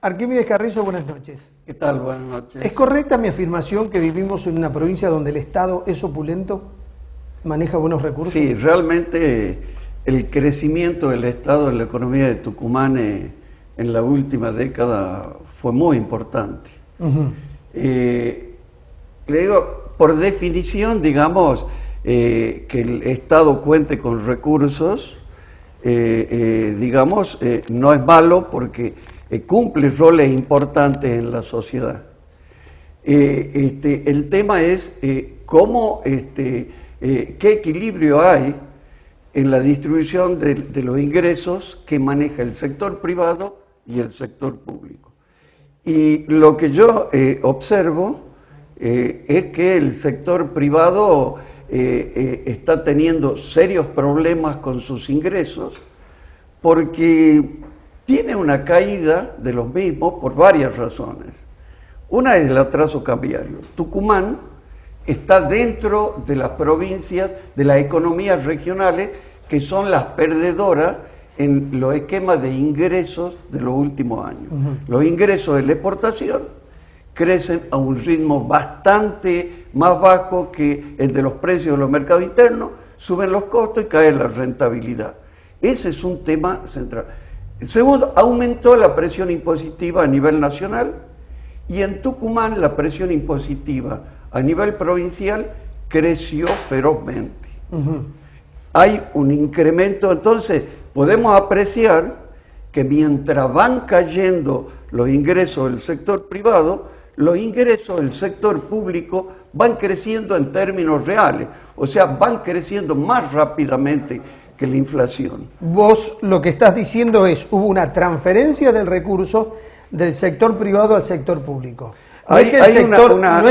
Arquímedes Carrizo, buenas noches. ¿Qué tal? Buenas noches. ¿Es correcta mi afirmación que vivimos en una provincia donde el Estado es opulento, maneja buenos recursos? Sí, realmente el crecimiento del Estado en la economía de Tucumán en la última década fue muy importante. Le digo, por definición, digamos, que el Estado cuente con recursos, digamos, no es malo porque cumple roles importantes en la sociedad. El tema es cómo, qué equilibrio hay en la distribución de los ingresos que maneja el sector privado y el sector público. Y lo que yo observo es que el sector privado está teniendo serios problemas con sus ingresos porque tiene una caída de los mismos por varias razones. Una es el atraso cambiario. Tucumán está dentro de las provincias, de las economías regionales, que son las perdedoras en los esquemas de ingresos de los últimos años. Los ingresos de la exportación crecen a un ritmo bastante más bajo que el de los precios de los mercados internos, suben los costos y cae la rentabilidad. Ese es un tema central. Segundo, aumentó la presión impositiva a nivel nacional y en Tucumán la presión impositiva a nivel provincial creció ferozmente. Hay un incremento, entonces podemos apreciar que mientras van cayendo los ingresos del sector privado, los ingresos del sector público van creciendo en términos reales, o sea, van creciendo más rápidamente que la inflación. Vos lo que estás diciendo es, hubo una transferencia del recurso del sector privado al sector público. No es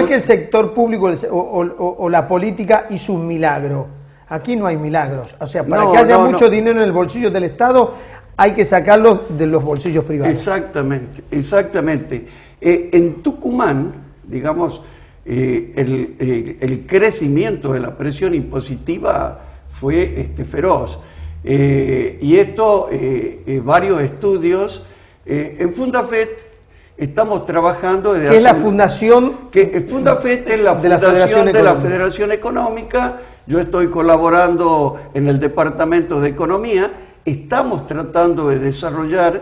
que el sector público o la política hizo un milagro. Aquí no hay milagros. O sea, para que haya mucho dinero en el bolsillo del Estado, hay que sacarlo de los bolsillos privados. Exactamente, exactamente. En Tucumán, digamos, el crecimiento de la presión impositiva fue feroz. Y esto, varios estudios, en Fundafet estamos trabajando desde ¿Qué es la fundación? El Fundafet es la fundación de la Federación Económica. Yo estoy colaborando en el Departamento de Economía. Estamos tratando de desarrollar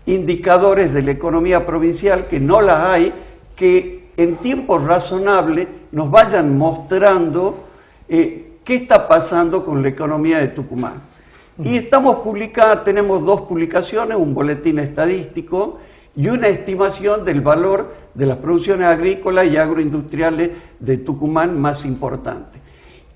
indicadores de la economía provincial, que no las hay, que en tiempo razonable nos vayan mostrando qué está pasando con la economía de Tucumán. Y estamos tenemos dos publicaciones, un boletín estadístico y una estimación del valor de las producciones agrícolas y agroindustriales de Tucumán más importantes.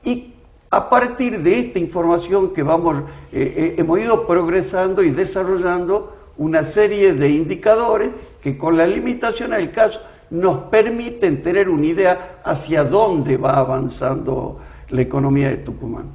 Y a partir de esta información que hemos ido progresando y desarrollando una serie de indicadores que, con las limitaciones del caso, nos permiten tener una idea hacia dónde va avanzando la economía de Tucumán.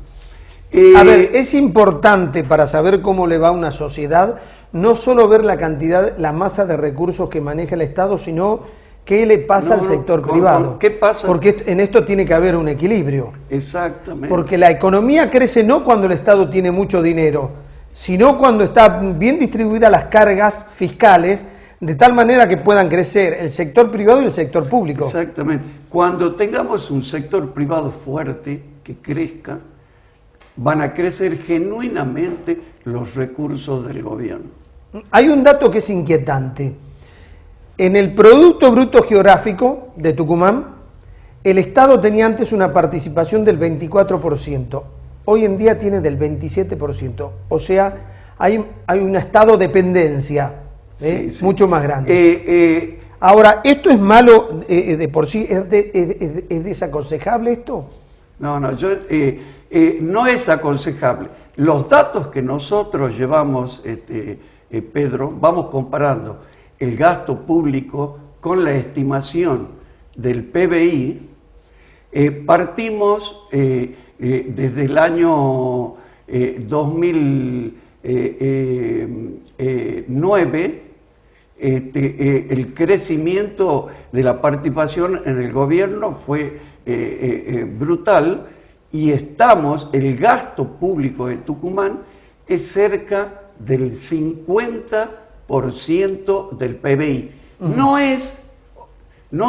A ver, es importante para saber cómo le va a una sociedad, no solo ver la cantidad, la masa de recursos que maneja el Estado, sino qué le pasa al sector privado. ¿Qué pasa? Porque en esto tiene que haber un equilibrio. Exactamente. Porque la economía crece no cuando el Estado tiene mucho dinero, sino cuando están bien distribuidas las cargas fiscales, de tal manera que puedan crecer el sector privado y el sector público. Exactamente. Cuando tengamos un sector privado fuerte, que crezca, van a crecer genuinamente los recursos del gobierno. Hay un dato que es inquietante. En el Producto Bruto Geográfico de Tucumán, el Estado tenía antes una participación del 24%. Hoy en día tiene del 27%. O sea, hay una Estado dependencia mucho más grande. Ahora, ¿esto es malo de por sí? ¿Es desaconsejable esto? No, no es aconsejable. Los datos que nosotros llevamos, Pedro, vamos comparando el gasto público con la estimación del PBI. Partimos desde el año 2009, el crecimiento de la participación en el gobierno fue brutal, y el gasto público de Tucumán es cerca del 50% 0,5% del PBI. No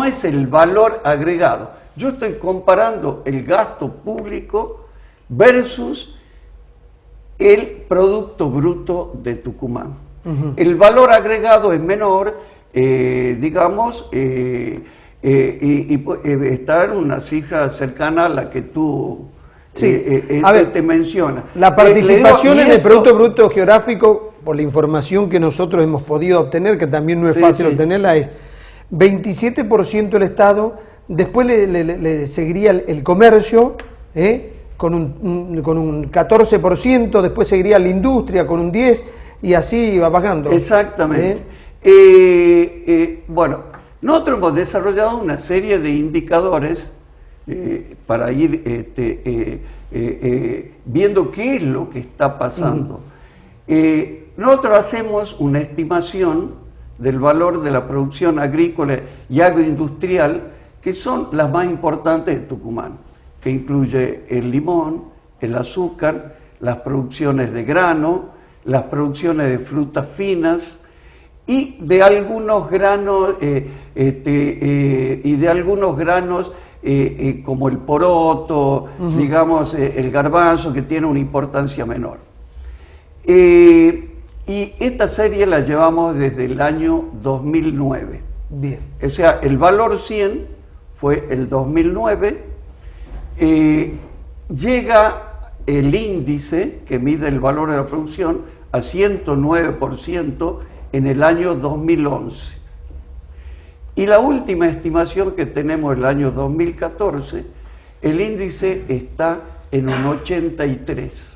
es el valor agregado. Yo estoy comparando el gasto público versus el Producto Bruto de Tucumán. El valor agregado es menor, digamos, y está en una cifra cercana a la que tú te mencionas. La participación en el Producto Bruto Geográfico, por la información que nosotros hemos podido obtener, que también no es fácil obtenerla, es 27% el Estado, después le seguiría el comercio, con un 14%, después seguiría la industria con un 10%, y así va bajando. Exactamente. Bueno, nosotros hemos desarrollado una serie de indicadores para ir viendo qué es lo que está pasando. Nosotros hacemos una estimación del valor de la producción agrícola y agroindustrial, que son las más importantes de Tucumán, que incluye el limón, el azúcar, las producciones de grano, las producciones de frutas finas y de algunos granos como el poroto, digamos, el garbanzo, que tiene una importancia menor. Y esta serie la llevamos desde el año 2009. Bien. O sea, el valor 100 fue el 2009. Llega el índice que mide el valor de la producción a 109% en el año 2011. Y la última estimación que tenemos el año 2014, el índice está en un 83%.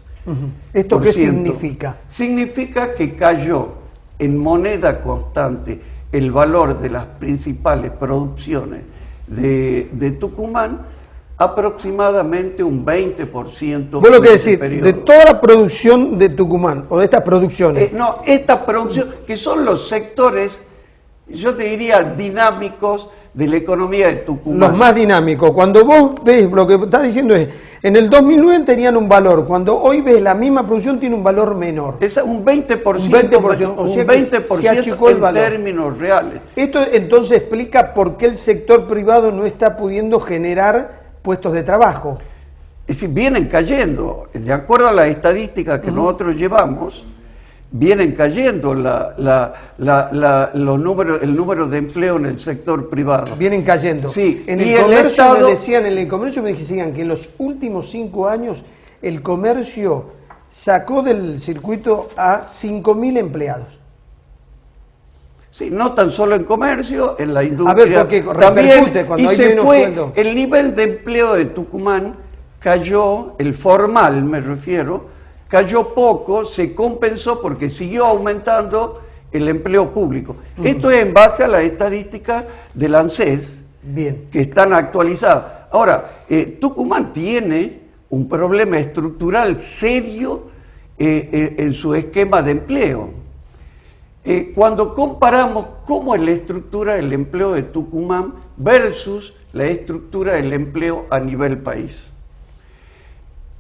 ¿Esto qué significa? Significa que cayó en moneda constante el valor de las principales producciones de Tucumán aproximadamente un 20%. Vos lo que decís, de toda la producción de Tucumán, o de estas producciones. No, esta producción, que son los sectores, yo te diría, dinámicos de la economía de Tucumán. Los más dinámicos. Cuando vos ves, lo que estás diciendo es, en el 2009 tenían un valor, cuando hoy ves la misma producción tiene un valor menor. Es un 20%, o sea, 20% en valor. Términos reales. Esto entonces explica por qué el sector privado no está pudiendo generar puestos de trabajo. Es decir, vienen cayendo, de acuerdo a las estadísticas que nosotros llevamos, vienen cayendo el número de empleo en el sector privado. Vienen cayendo. Sí. En el comercio me decían, me decían que en los últimos 5 años el comercio sacó del circuito a 5.000 empleados. Sí, no tan solo en comercio, en la industria. A ver, porque repercute cuando hay menos sueldo. El nivel de empleo de Tucumán cayó, el formal me refiero, cayó poco, se compensó porque siguió aumentando el empleo público. Esto es en base a las estadísticas del ANSES, que están actualizadas. Ahora, Tucumán tiene un problema estructural serio en su esquema de empleo. Cuando comparamos cómo es la estructura del empleo de Tucumán versus la estructura del empleo a nivel país.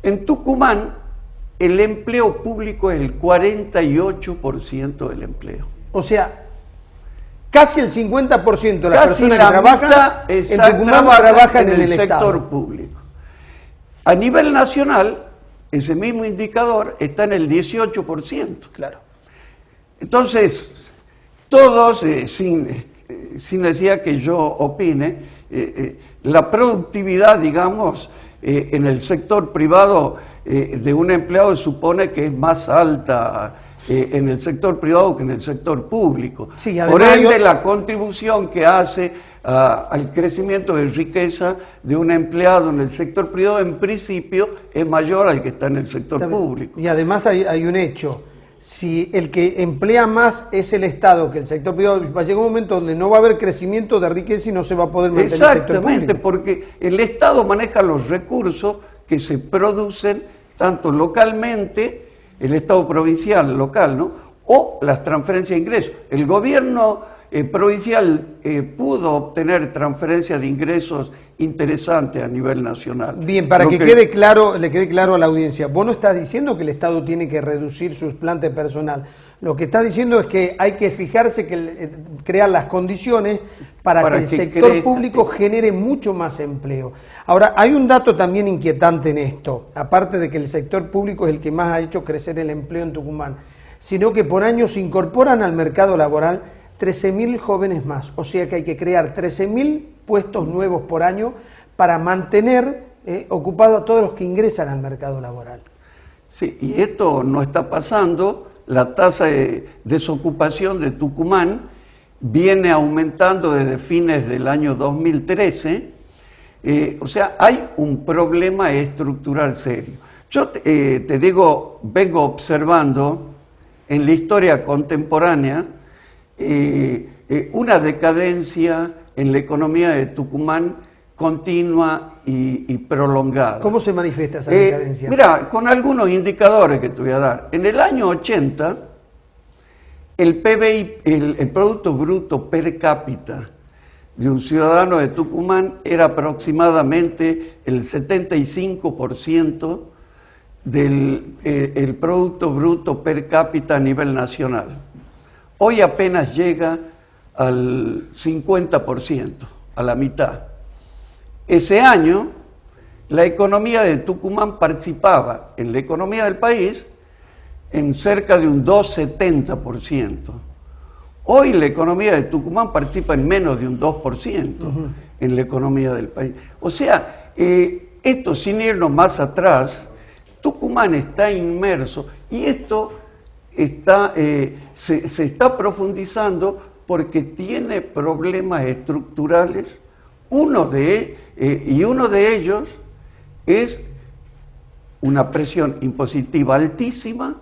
En Tucumán, el empleo público es el 48% del empleo. O sea, casi el 50% de las personas que trabajan en Tucumán trabajan en el sector público. A nivel nacional, ese mismo indicador está en el 18%. Claro. Entonces, todos, sin necesidad que yo opine, la productividad, digamos, en el sector privado de un empleado supone que es más alta en el sector privado que en el sector público. Sí, por ende, la contribución que hace al crecimiento de riqueza de un empleado en el sector privado, en principio, es mayor al que está en el sector público. Y además hay un hecho. Si el que emplea más es el Estado que el sector privado, va a llegar un momento donde no va a haber crecimiento de riqueza y no se va a poder mantener el sector público. Exactamente, porque el Estado maneja los recursos que se producen tanto localmente, el Estado provincial, local, ¿no? O las transferencias de ingresos. El gobierno provincial pudo obtener transferencias de ingresos interesantes a nivel nacional. Bien, para que quede claro, le quede claro a la audiencia, vos no estás diciendo que el Estado tiene que reducir sus plantas de personal. Lo que está diciendo es que hay que fijarse que crear las condiciones para que el sector público genere mucho más empleo. Ahora, hay un dato también inquietante en esto, aparte de que el sector público es el que más ha hecho crecer el empleo en Tucumán, sino que por año se incorporan al mercado laboral 13.000 jóvenes más, o sea que hay que crear 13.000 puestos nuevos por año para mantener ocupado a todos los que ingresan al mercado laboral. Sí, y esto no está pasando. La tasa de desocupación de Tucumán viene aumentando desde fines del año 2013, o sea, hay un problema estructural serio. Yo te digo, vengo observando en la historia contemporánea una decadencia en la economía de Tucumán continua y prolongada. ¿Cómo se manifiesta esa decadencia? Mira, con algunos indicadores que te voy a dar. En el año 80, el PBI, el Producto Bruto Per cápita de un ciudadano de Tucumán era aproximadamente el 75% del Producto Bruto Per cápita a nivel nacional. Hoy apenas llega al 50%, a la mitad. Ese año, la economía de Tucumán participaba en la economía del país en cerca de un 2,70%. Hoy la economía de Tucumán participa en menos de un 2% en la economía del país. O sea, esto sin irnos más atrás, Tucumán está inmerso y esto se está profundizando porque tiene problemas estructurales. Uno de ellos es una presión impositiva altísima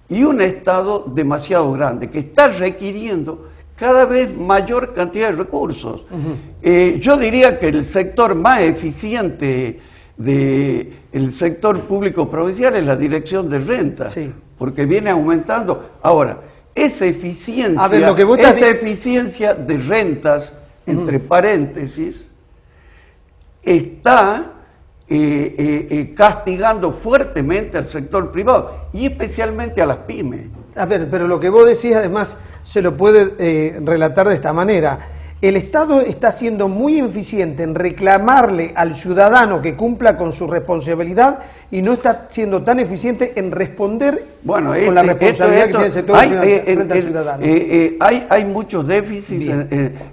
y un Estado demasiado grande que está requiriendo cada vez mayor cantidad de recursos. Yo diría que el sector más eficiente del sector público provincial es la dirección de renta, sí, porque viene aumentando. Ahora, esa eficiencia, eficiencia de rentas, entre paréntesis, está castigando fuertemente al sector privado y especialmente a las pymes. A ver, pero lo que vos decís además se lo puede relatar de esta manera. El Estado está siendo muy eficiente en reclamarle al ciudadano que cumpla con su responsabilidad y no está siendo tan eficiente en responder con la responsabilidad que tiene el sector frente al ciudadano. Hay muchos déficits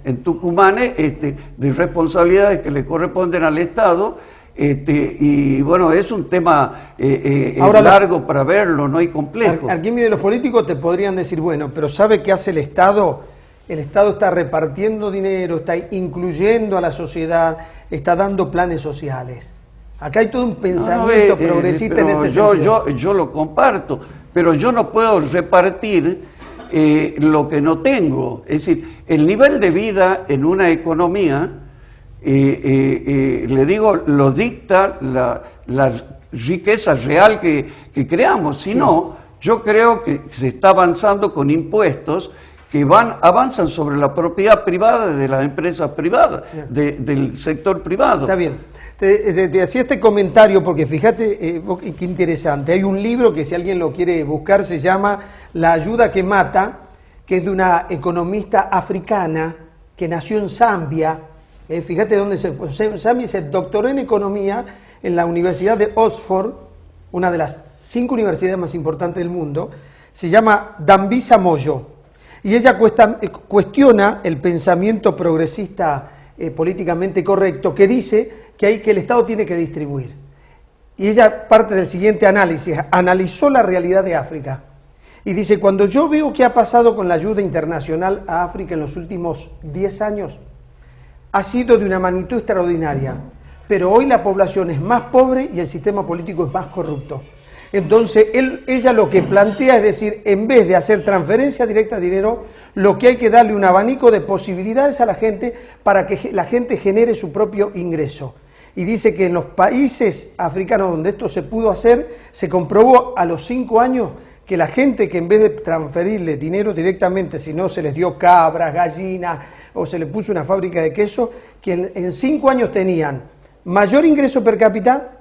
en Tucumán de responsabilidades que le corresponden al Estado. Y bueno, es un tema largo para verlo, no hay complejo. Aquí mire, los políticos te podrían decir, bueno, pero ¿sabe qué hace el Estado? El Estado está repartiendo dinero, está incluyendo a la sociedad, está dando planes sociales. Acá hay todo un pensamiento progresista en este sentido. Yo lo comparto, pero yo no puedo repartir lo que no tengo. Es decir, el nivel de vida en una economía, le digo, lo dicta la riqueza real que creamos. Si no, yo creo que se está avanzando con impuestos que avanzan sobre la propiedad privada de las empresas privadas, del sector privado. Está bien. Te hacía este comentario porque fíjate qué interesante. Hay un libro que si alguien lo quiere buscar se llama La ayuda que mata, que es de una economista africana que nació en Zambia. Fíjate dónde se fue. Zambia se doctoró en economía en la Universidad de Oxford, una de las 5 universidades más importantes del mundo. Se llama Dambisa Moyo. Y ella cuestiona el pensamiento progresista políticamente correcto que dice que el Estado tiene que distribuir. Y ella parte del siguiente análisis, analizó la realidad de África y dice, cuando yo veo qué ha pasado con la ayuda internacional a África en los últimos 10 años, ha sido de una magnitud extraordinaria, pero hoy la población es más pobre y el sistema político es más corrupto. Entonces, ella lo que plantea es decir, en vez de hacer transferencia directa de dinero, lo que hay que darle un abanico de posibilidades a la gente para que la gente genere su propio ingreso. Y dice que en los países africanos donde esto se pudo hacer, se comprobó a los 5 años que la gente que en vez de transferirle dinero directamente, si no se les dio cabras, gallinas o se les puso una fábrica de queso, que en 5 años tenían mayor ingreso per cápita,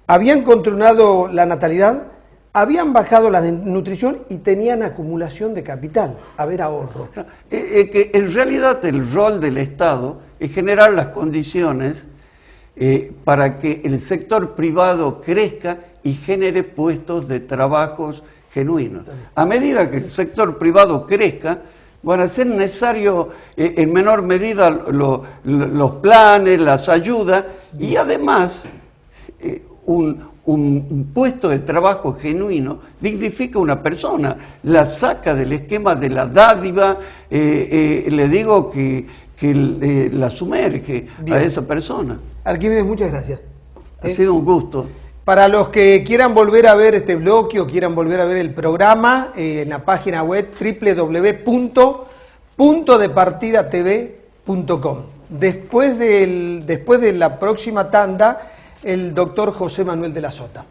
habían controlado la natalidad, habían bajado la desnutrición y tenían acumulación de capital, haber ahorro. Que en realidad el rol del Estado es generar las condiciones para que el sector privado crezca y genere puestos de trabajos genuinos. A medida que el sector privado crezca, van a ser necesarios en menor medida los planes, las ayudas y además un puesto de trabajo genuino dignifica a una persona, la saca del esquema de la dádiva, le digo que la sumerge. Bien. A esa persona. Arquímedes, muchas gracias. Ha sido un gusto. Para los que quieran volver a ver este bloque o quieran volver a ver el programa, en la página web www.puntodepartidatv.com. Después de la próxima tanda, el doctor José Manuel de la Sota.